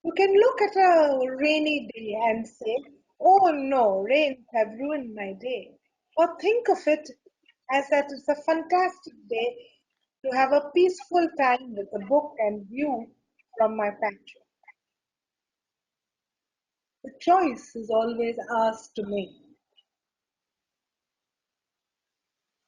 You can look at a rainy day and say, "Oh no, rains have ruined my day." Or think of it as that it's a fantastic day to have a peaceful time with a book and view from my patio. The choice is always ours to make.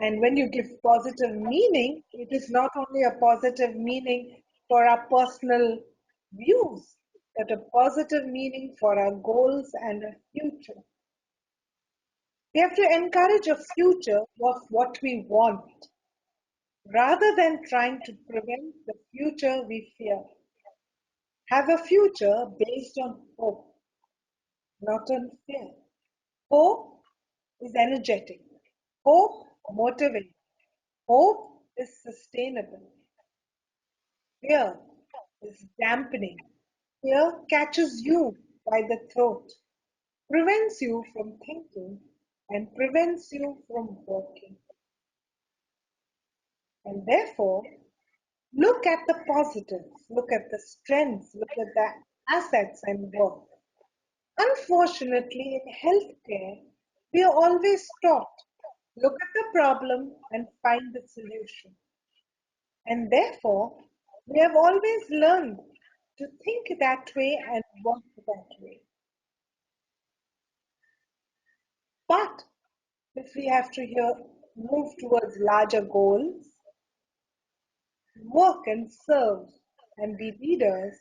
And when you give positive meaning, it is not only a positive meaning for our personal views, but a positive meaning for our goals and our future. We have to encourage a future of what we want rather than trying to prevent the future we fear. Have a future based on hope, not on fear. Hope is energetic. Hope motivates. Hope is sustainable. Fear is dampening. Fear catches you by the throat, prevents you from thinking, and prevents you from working. And therefore, look at the positives, look at the strengths, look at the assets and work. Unfortunately, in healthcare, we are always taught look at the problem and find the solution. And therefore, we have always learned to think that way and work that way. But if we have to here move towards larger goals, work and serve and be leaders,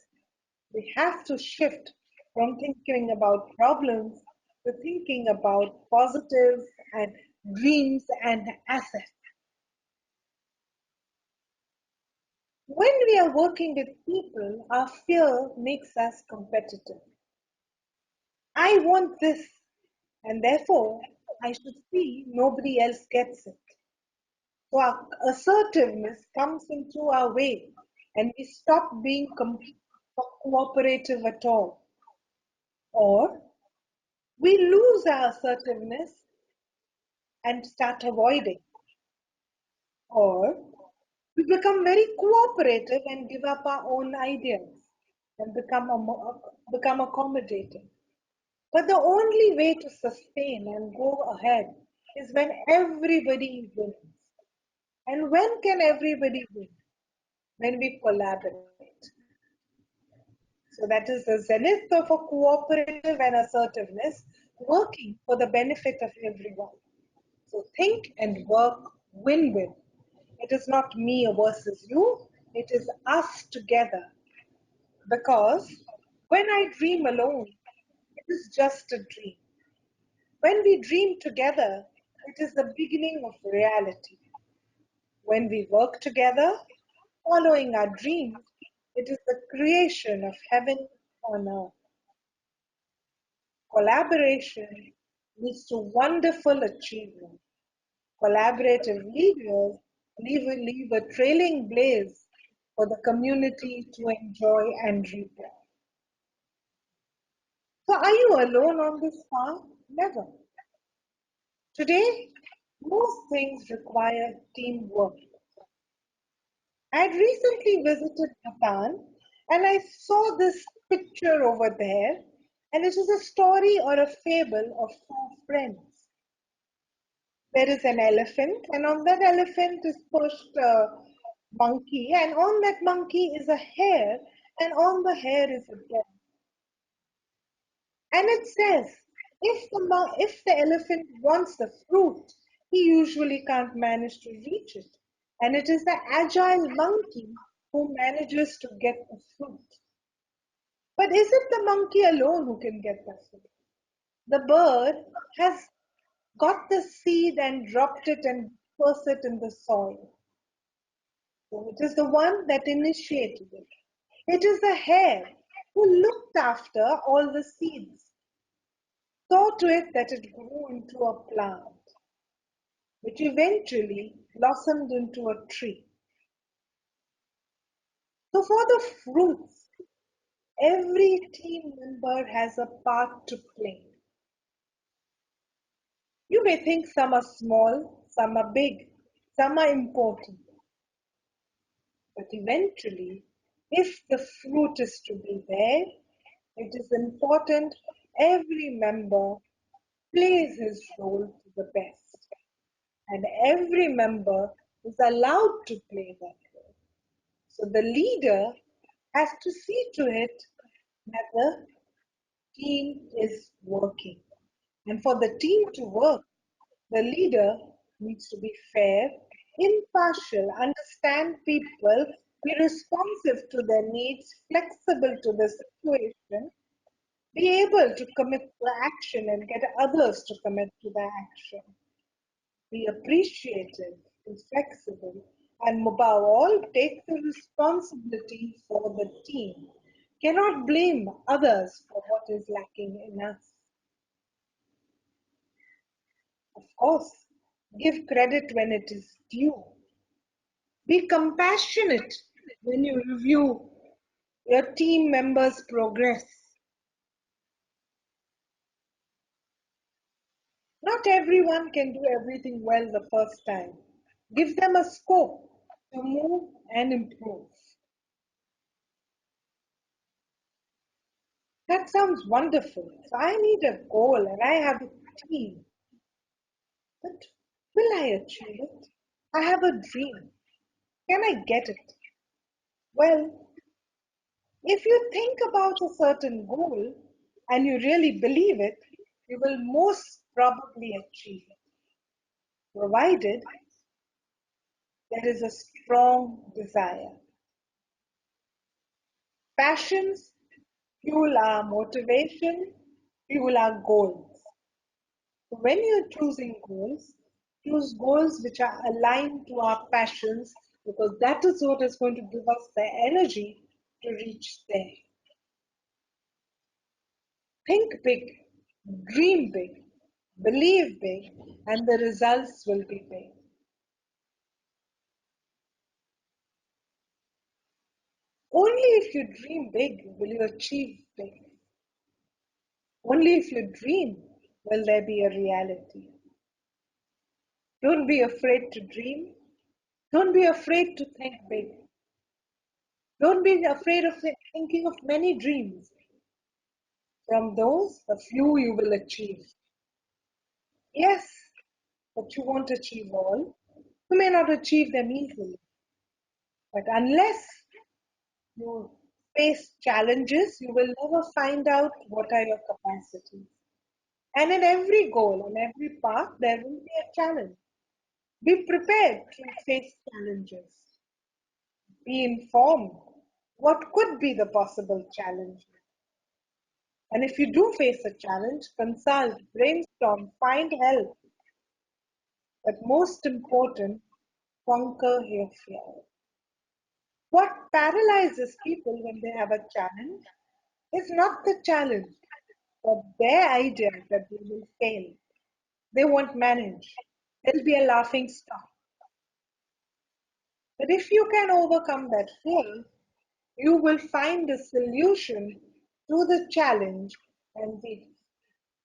we have to shift from thinking about problems to thinking about positives and dreams and assets. When we are working with people, our fear makes us competitive. I want this, and therefore I should see nobody else gets it. So our assertiveness comes into our way, and we stop being cooperative at all. Or we lose our assertiveness and start avoiding. Or we become very cooperative and give up our own ideas and become accommodating. But the only way to sustain and go ahead is when everybody wins. And when can everybody win? When we collaborate. So that is the zenith of a cooperative and assertiveness, working for the benefit of everyone. So think and work win-win. It is not me versus you, it is us together. Because when I dream alone, it is just a dream. When we dream together, it is the beginning of reality. When we work together, following our dreams, it is the creation of heaven on earth. Collaboration leads to wonderful achievement. Collaborative leaders leave a trailing blaze for the community to enjoy and reap. So are you alone on this path? Never. Today, most things require teamwork. I had recently visited Bhutan and I saw this picture over there, and it is a story or a fable of four friends. There is an elephant, and on that elephant is pushed a monkey, and on that monkey is a hare, and on the hare is a dog. And it says, if the elephant wants the fruit, he usually can't manage to reach it. And it is the agile monkey who manages to get the fruit. But is it the monkey alone who can get the fruit? The bird has got the seed and dropped it and dispersed it in the soil. So it is the one that initiated it. It is the hare who looked after all the seeds, saw to it that it grew into a plant, which eventually blossomed into a tree. So for the fruits, every team member has a part to play. You may think some are small, some are big, some are important, but eventually, if the fruit is to be there, It is important every member plays his role to the best, and every member is allowed to play that role. So the leader has to see to it that the team is working. And for the team to work, the leader needs to be fair, impartial, understand people, be responsive to their needs, flexible to the situation, be able to commit to action and get others to commit to the action. Be appreciative, be flexible, and above all, take the responsibility for the team. Cannot blame others for what is lacking in us. Of course, give credit when it is due. Be compassionate when you review your team members' progress. Not everyone can do everything well the first time. Give them a scope to move and improve. That sounds wonderful. So I need a goal and I have a team. But will I achieve it? I have a dream. Can I get it? Well, if you think about a certain goal and you really believe it, you will most probably achieve it, provided there is a strong desire. Passions fuel our motivation, fuel our goals. So when you're choosing goals, choose goals which are aligned to our passions because that is what is going to give us the energy to reach there. Think big, dream big, believe big, and the results will be big. Only if you dream big will you achieve big. Only if you dream will there be a reality. Don't be afraid to dream. Don't be afraid to think big. Don't be afraid of thinking of many dreams. From those, a few you will achieve. Yes, but you won't achieve all. You may not achieve them easily. But unless you face challenges, you will never find out what are your capacities. And in every goal, in every path, there will be a challenge. Be prepared to face challenges. Be informed what could be the possible challenge. And if you do face a challenge, consult, brainstorm, find help. But most important, conquer your fear. What paralyzes people when they have a challenge is not the challenge, but their idea that they will fail. They won't manage. They'll be a laughing stock. But if you can overcome that fear, you will find a solution to the challenge and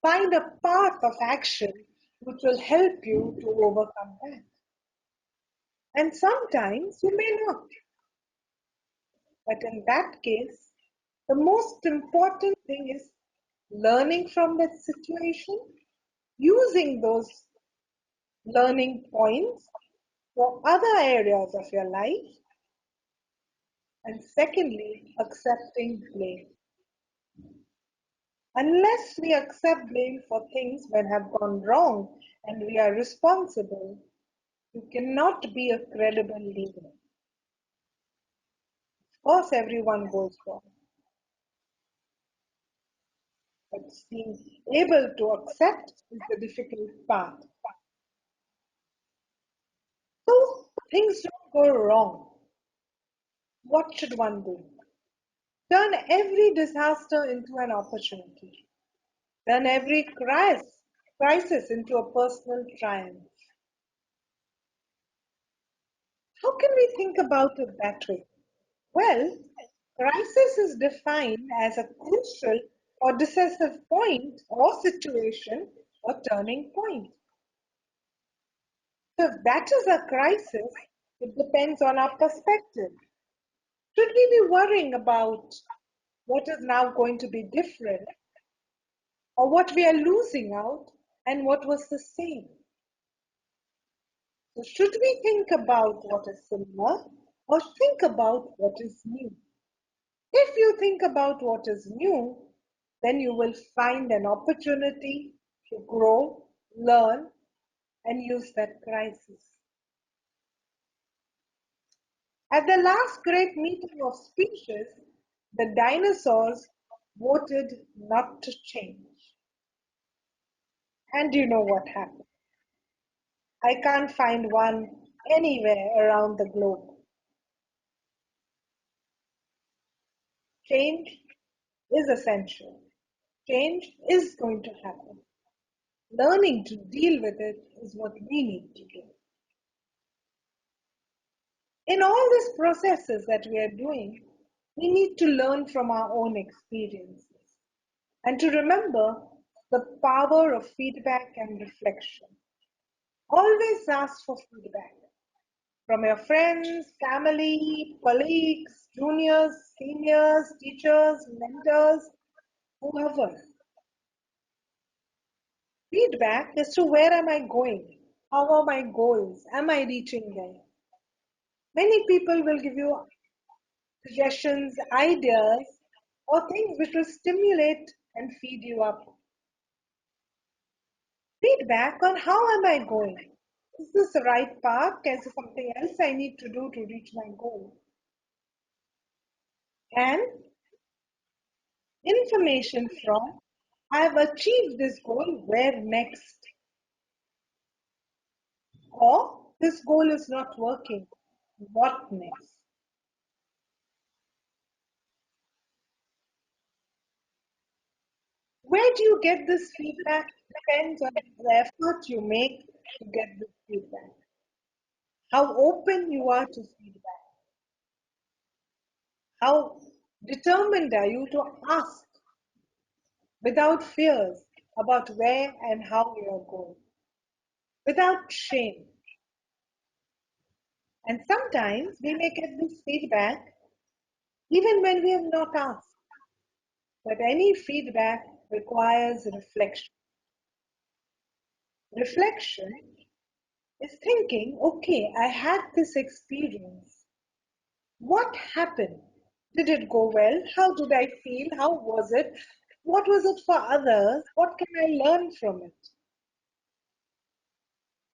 find a path of action which will help you to overcome that. And sometimes you may not. But in that case, the most important thing is learning from that situation, using those learning points for other areas of your life, and secondly, accepting blame. Unless we accept blame for things that have gone wrong and we are responsible, you cannot be a credible leader. Of course, everyone goes wrong, but being able to accept is the difficult part. So, things don't go wrong. What should one do? Turn every disaster into an opportunity. Turn every crisis into a personal triumph. How can we think about it that way? Well, crisis is defined as a crucial or decisive point or situation or turning point. So if that is a crisis, it depends on our perspective. Should we be worrying about what is now going to be different, or what we are losing out, and what was the same. So, should we think about what is similar or think about what is new? If you think about what is new, then you will find an opportunity to grow, learn, and use that crisis. At the last great meeting of species, the dinosaurs voted not to change. And you know what happened? I can't find one anywhere around the globe. Change is essential. Change is going to happen. Learning to deal with it is what we need to do. In all these processes that we are doing, we need to learn from our own experiences and to remember the power of feedback and reflection. Always ask for feedback from your friends, family, colleagues, juniors, seniors, teachers, mentors, whoever. Feedback as to where am I going? How are my goals? Am I reaching there? Many people will give you suggestions, ideas, or things which will stimulate and feed you up. Feedback on how am I going? Is this the right path? Is there something else I need to do to reach my goal? And information from I have achieved this goal, where next? Or this goal is not working, what next? Where do you get this feedback? Depends on the effort you make to get this feedback. How open you are to feedback. How determined are you to ask without fears about where and how you are going, without shame. And sometimes we may get this feedback even when we have not asked. But any feedback requires reflection. Reflection is thinking, okay, I had this experience. What happened? Did it go well? How did I feel? How was it? What was it for others? What can I learn from it?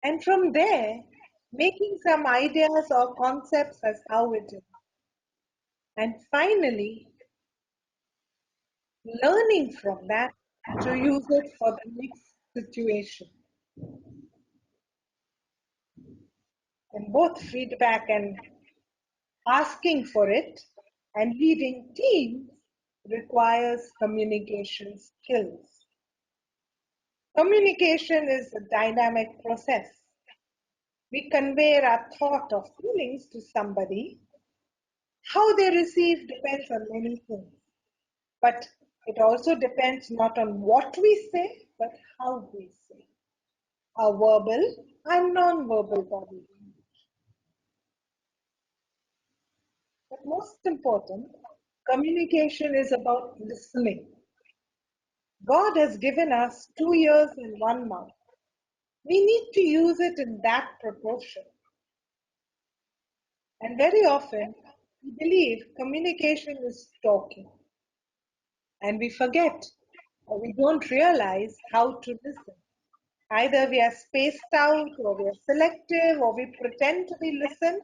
And from there, making some ideas or concepts as how it is. And finally, learning from that to use it for the next situation. And both feedback and asking for it and leading teams requires communication skills. Communication is a dynamic process. We convey our thought or feelings to somebody. How they receive depends on many things, but it also depends not on what we say, but how we say. Our verbal and non-verbal body language. But most important, communication is about listening. God has given us 2 ears and one mouth. We need to use it in that proportion. And very often, we believe communication is talking, and we forget or we don't realize how to listen. Either we are spaced out, or we are selective, or we pretend to be listen,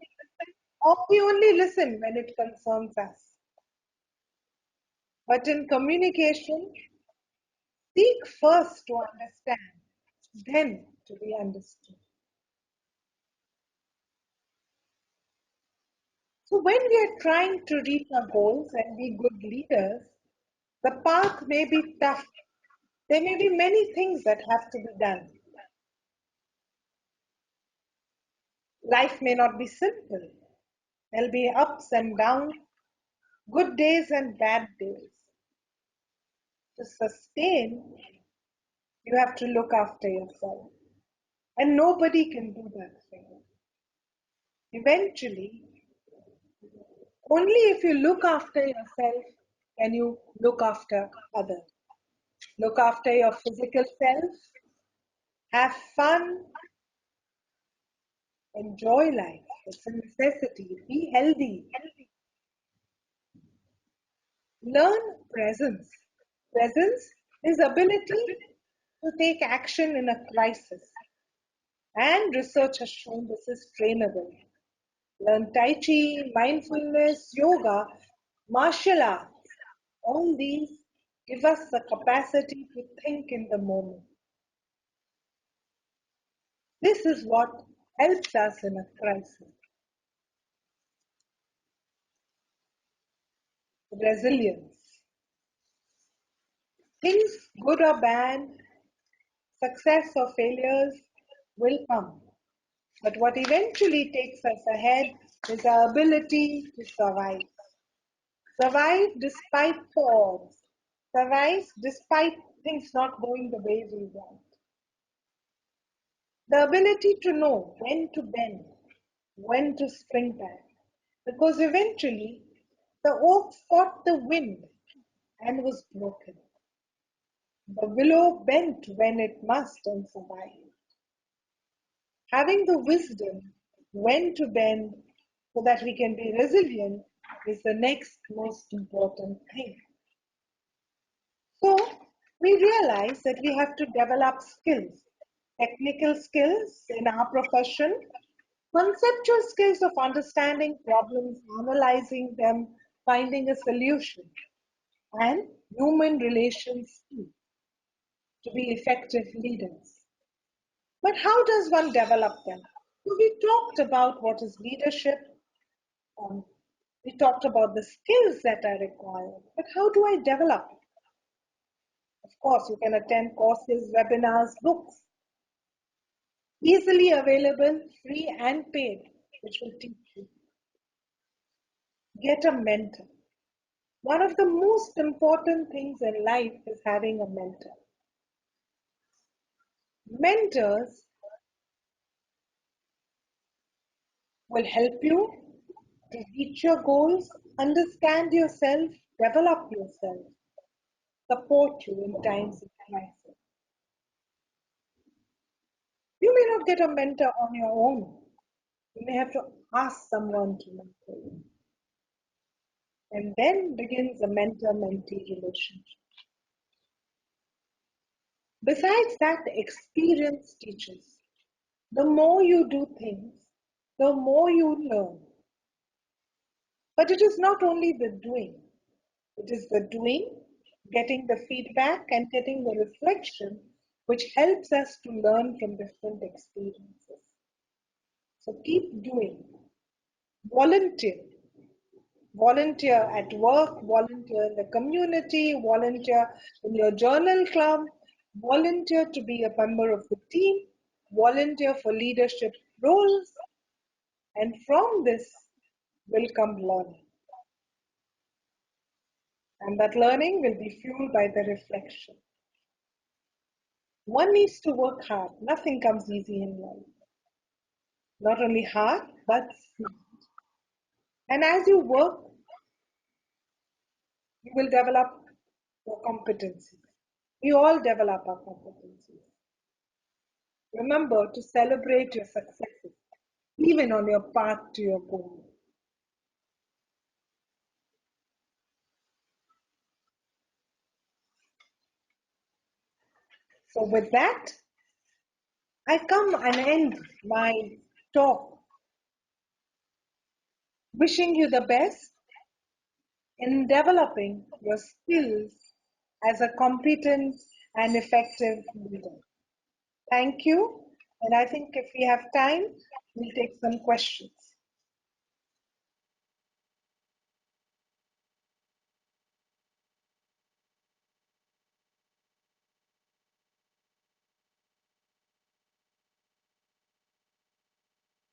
or we only listen when it concerns us. But in communication, seek first to understand, then to be understood. So when we are trying to reach our goals and be good leaders, the path may be tough. There may be many things that have to be done. Life may not be simple. There'll be ups and downs, good days and bad days. To sustain, you have to look after yourself. And nobody can do that for you. Eventually, only if you look after yourself can you look after others? Look after your physical self, have fun, enjoy life. It's a necessity. Be healthy. Learn presence. Presence is ability to take action in a crisis. And research has shown this is trainable. Learn Tai Chi, mindfulness, yoga, martial arts. All these give us the capacity to think in the moment. This is what helps us in a crisis. Resilience. Things, good or bad, success or failures, will come. But what eventually takes us ahead is our ability to survive. Survive despite the odds. Survive despite things not going the way we want. The ability to know when to bend, when to spring back. Because eventually the oak fought the wind and was broken. The willow bent when it must and survived. Having the wisdom when to bend so that we can be resilient is the next most important thing. So we realize that we have to develop skills, technical skills in our profession, conceptual skills of understanding problems, analyzing them, finding a solution, and human relations too, to be effective leaders. But how does one develop them? So we talked about what is leadership, um, we talked about the skills that are required, but how do I develop it? Of course, you can attend courses, webinars, books, easily available, free and paid, which will teach you. Get a mentor. One of the most important things in life is having a mentor. Mentors will help you to reach your goals, understand yourself, develop yourself, support you in times of crisis. You may not get a mentor on your own. You may have to ask someone to mentor you. And then begins a mentor-mentee relationship. Besides that, experience teaches. The more you do things, the more you learn. But it is not only the doing, it is the doing, getting the feedback, and getting the reflection, which helps us to learn from different experiences. So keep doing. Volunteer. Volunteer at work, volunteer in the community, volunteer in your journal club, volunteer to be a member of the team, volunteer for leadership roles, and from this will come learning. And that learning will be fueled by the reflection. One needs to work hard. Nothing comes easy in life. Not only hard, but smart. And as you work, you will develop your competencies. We all develop our competencies. Remember to celebrate your successes, even on your path to your goal. So, with that, I come and end my talk wishing you the best in developing your skills as a competent and effective leader. Thank you. And I think if we have time, we'll take some questions.